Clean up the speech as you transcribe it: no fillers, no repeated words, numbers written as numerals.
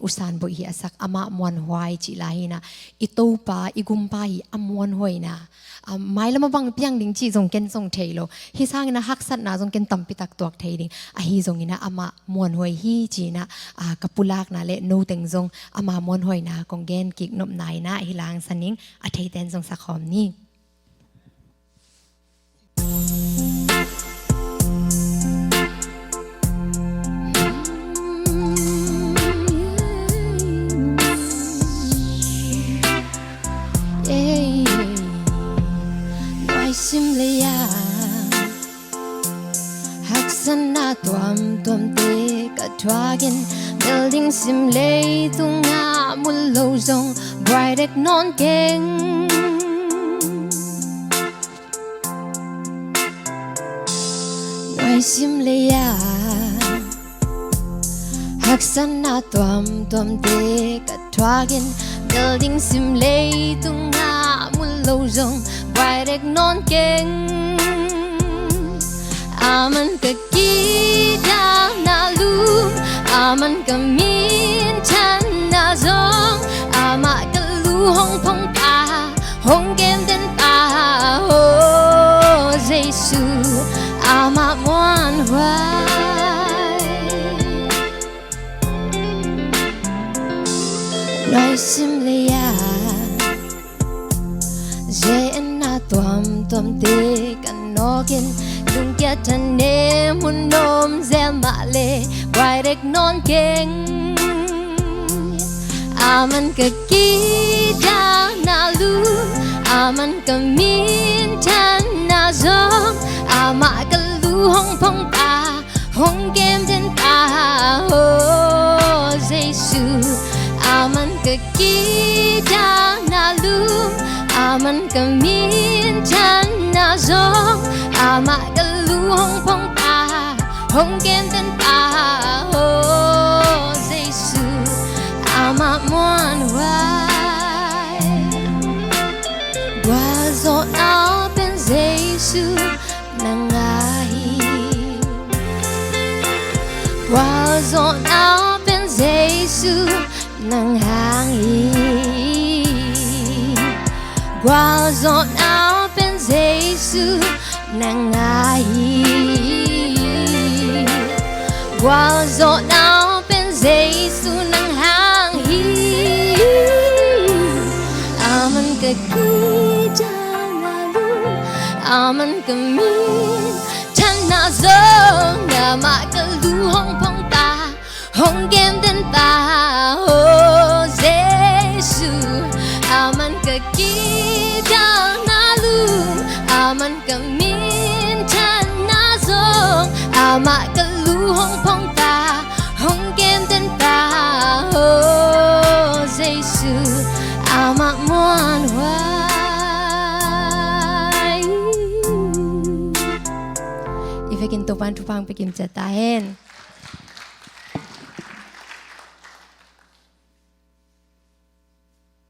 usan bo hi asak ama MuanHuai chi lahi na itopa igumpa hi MuanHuai na mai lama bang piang ding chi jong ken jong thailo hi sang na haksat na jong ken tampi tak tuak thei ding a hi jong ina ama MuanHuai hi chi na kapulak na le no teng jong ama MuanHuai na kong gen kik nop nai na hilang saning a thei ten jong sakhom ni Simleya haksana tuam te katwagin building simlay tunga mulo zong bright ek non keng noi simleya haksana tuam te katwagin building simlay tunga mulo zong bright ek non keng aman ka kita na lu aman ka min chan na zong ama ka lu hong phong pa hong game den pa ho Jesu ama MuanHuai nói simleya tuam te kanogin lung kia tan ne mun nom zel ma le bright ek non keng aman ka ki da na lu aman ka min tan na zong ama ka lu hong phong pa hong game den pa oh Jesu aman ka ki da na lu aman ka min chan na zong ama ka lu hong phong pa hong gen den pa oh Jesu ama MuanHuai wa zo ao ben Jesu nangahi wa zo ao ben Jesu nanghangi qua giọt áo bên Giêsu nàng ai qua giọt áo bên Giêsu nàng hang hi aman ka kita na lu aman ka min chan na zong na ma ka lu hong phong ta hong game den ta oh Giêsu aman ka kita na lu aman ka min chan na zong ama ka lu hong phong ta hong game den ta oh Jesu ama MuanHuai Ifekin topan tupang pekim catahen